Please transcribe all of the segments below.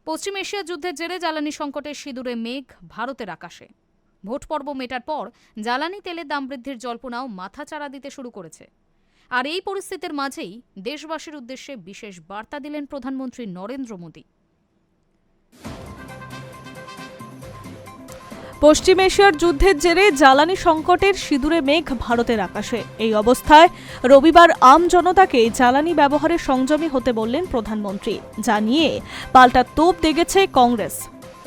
পশ্চিম Asia যুদ্ধের জেরে জ্বালানি সংকটের সিঁদুরে মেঘ ভারতের আকাশে। ভোট পর্ব মেটার পর জ্বালানি তেলের দাম বৃদ্ধির জল্পনাও মাথাচাড়া দিতে শুরু করেছে। আর এই পরিস্থিতির মাঝেই দেশবাসীর উদ্দেশ্যে বিশেষ বার্তা দিলেন প্রধানমন্ত্রী নরেন্দ্র মোদী। পশ্চিম এশিয়ার যুদ্ধের জেরে জ্বালানি সংকটের সিঁদুরে মেঘ ভারতের আকাশে। এই অবস্থায় রবিবার আম জনতাকে জ্বালানি ব্যবহারে সংযমী হতে বললেন প্রধানমন্ত্রী, যা নিয়ে পাল্টা তোপ দেগেছে কংগ্রেস।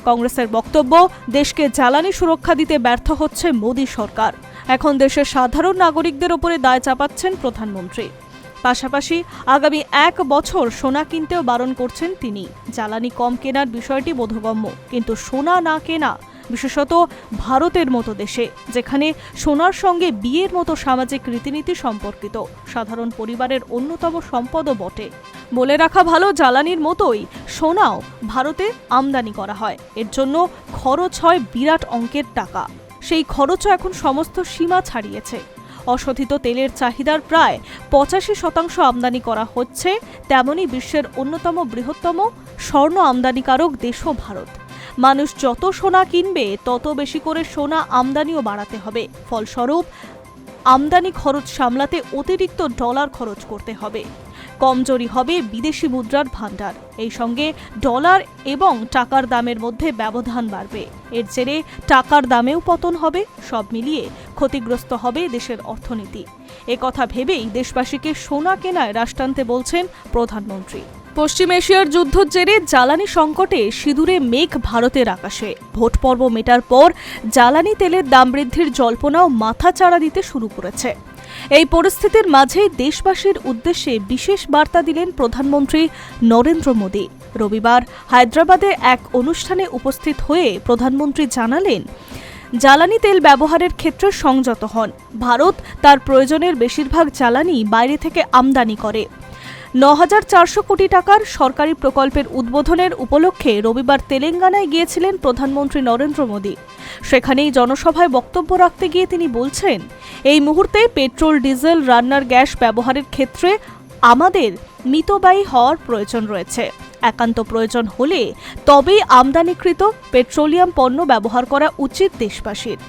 কংগ্রেসের বক্তব্য, দেশকে জ্বালানি সুরক্ষা দিতে ব্যর্থ হচ্ছে মোদী সরকার। এখন দেশের সাধারণ নাগরিকদের ওপরে দায় চাপাচ্ছেন প্রধানমন্ত্রী। পাশাপাশি আগামী 1 বছর সোনা কিনতেও বারণ করছেন তিনি। জ্বালানি কম কেনার বিষয়টি বোধগম্য, কিন্তু সোনা না কেনা, বিশেষত ভারতের মতো দেশে যেখানে সোনার সঙ্গে বিয়ের মতো সামাজিক রীতিনীতি সম্পর্কিত, সাধারণ পরিবারের অন্যতম সম্পদও বটে। বলে রাখা ভালো, জ্বালানির মতোই সোনাও ভারতে আমদানি করা হয়। এর জন্য খরচ হয় বিরাট অঙ্কের টাকা। সেই খরচও এখন সমস্ত সীমা ছাড়িয়েছে। অশোধিত তেলের চাহিদার প্রায় 85% আমদানি করা হচ্ছে। তেমনি বিশ্বের অন্যতম বৃহত্তম স্বর্ণ আমদানিকারক দেশও ভারত। মানুষ যত সোনা কিনবে তত বেশি করে সোনা আমদানিও বাড়াতে হবে। ফলস্বরূপ আমদানি খরচ সামলাতে অতিরিক্ত ডলার খরচ করতে হবে। কমজোরি হবে বিদেশি মুদ্রার ভাণ্ডার। এই সঙ্গে ডলার এবং টাকার দামের মধ্যে ব্যবধান বাড়বে। এর জেরে টাকার দামেও পতন হবে। সব মিলিয়ে ক্ষতিগ্রস্ত হবে দেশের অর্থনীতি। একথা ভেবেই দেশবাসীকে সোনা কেনায় রাশ টানতে বলছেন প্রধানমন্ত্রী। পশ্চিম এশিয়ার যুদ্ধের জেরে জ্বালানি সংকটে সিঁদুরে মেঘ ভারতের আকাশে। ভোট পর্ব মেটার পর জ্বালানি তেলের দাম বৃদ্ধির জল্পনাও মাথাচাড়া দিতে শুরু করেছে। এই পরিস্থিতির মাঝেই দেশবাসীর উদ্দেশ্যে বিশেষ বার্তা দিলেন প্রধানমন্ত্রী নরেন্দ্র মোদী। রবিবার হায়দ্রাবাদে এক অনুষ্ঠানে উপস্থিত হয়ে প্রধানমন্ত্রী জানালেন, জ্বালানি তেল ব্যবহারের ক্ষেত্রে সংযত হন। ভারত তার প্রয়োজনের বেশিরভাগ জ্বালানি বাইরে থেকে আমদানি করে। 9,400 কোটি টাকার সরকারি প্রকল্পের উদ্বোধনের উপলক্ষে রবিবার তেলেঙ্গানায় গিয়েছিলেন প্রধানমন্ত্রী নরেন্দ্র মোদী। সেখানেই জনসভায় বক্তব্য রাখতে গিয়ে তিনি বলছেন, এই মুহূর্তে পেট্রোল, ডিজেল, রান্নার গ্যাস ব্যবহারের ক্ষেত্রে আমাদের মিতব্যয়ী হওয়ার প্রয়োজন রয়েছে। একান্ত প্রয়োজন হলে তবেই আমদানিকৃত পেট্রোলিয়াম পণ্য ব্যবহার করা উচিত দেশবাসীর।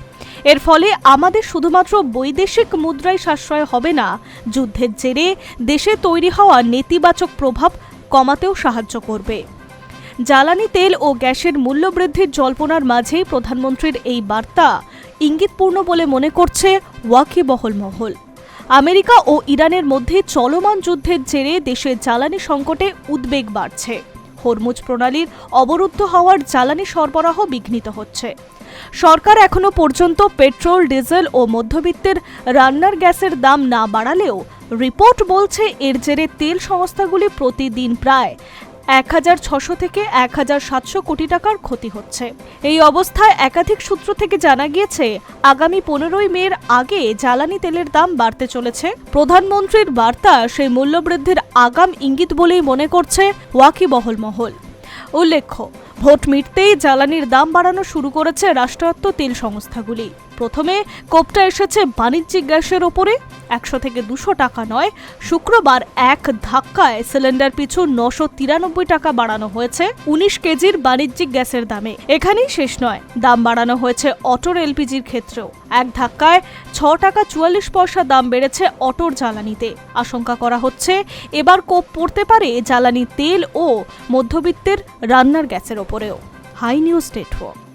এর ফলে আমাদের শুধুমাত্র বৈদেশিক মুদ্রায় সাশ্রয় হবে না, যুদ্ধের জেরে দেশে তৈরি হওয়া নেতিবাচক প্রভাব কমাতেও সাহায্য করবে। জ্বালানি তেল ও গ্যাসের মূল্যবৃদ্ধির জল্পনার মাঝেই প্রধানমন্ত্রীর এই বার্তা ইঙ্গিতপূর্ণ বলে মনে করছে ওয়াকিবহল মহল। আমেরিকা ও ইরানের মধ্যে চলমান যুদ্ধের জেরে দেশে জ্বালানি সংকটে উদ্বেগ বাড়ছে। হরমুজ প্রণালীর অবরুদ্ধ হওয়ার জ্বালানি সরবরাহ বিঘ্নিত হচ্ছে। সরকার এখনো পর্যন্ত পেট্রোল, ডিজেল ও মধ্যবিত্তের রান্নার গ্যাসের দাম না বাড়ালেও রিপোর্ট বলছে এর জেরে তেল সংস্থাগুলি প্রতিদিন প্রায় 1,600 থেকে 1,700 কোটি টাকার ক্ষতি হচ্ছে। এই অবস্থায় একাধিক সূত্র থেকে জানা গিয়েছে, আগামী 15ই মের আগে জ্বালানি তেলের দাম বাড়তে চলেছে। প্রধানমন্ত্রীর বার্তা সেই মূল্যবৃদ্ধির আগাম ইঙ্গিত বলেই মনে করছে ওয়াকিবহল মহল। উল্লেখ্য, ভোট মিটতেই জ্বালানির দাম বাড়ানো শুরু করেছে রাষ্ট্রায়ত্ত তেল সংস্থাগুলি। প্রথমে কোপটা এসেছে বাণিজ্যিক গ্যাসের ওপরে। 100 থেকে 200 টাকা নয়, শুক্রবার এক ধাক্কায় সিলিন্ডার পিছু 993 টাকা বাড়ানো হয়েছে 19 কেজির বাণিজ্যিক গ্যাসের দামে। এখানেই শেষ নয়, দাম বাড়ানো হয়েছে অটোর এলপিজির ক্ষেত্রেও। এক ধাক্কায় 6 টাকা 44 পয়সা দাম বেড়েছে অটোর জ্বালানিতে। আশঙ্কা করা হচ্ছে এবার কোপ পড়তে পারে জ্বালানি তেল ও মধ্যবিত্তের রান্নার গ্যাসের ওপরেও। Hi news network.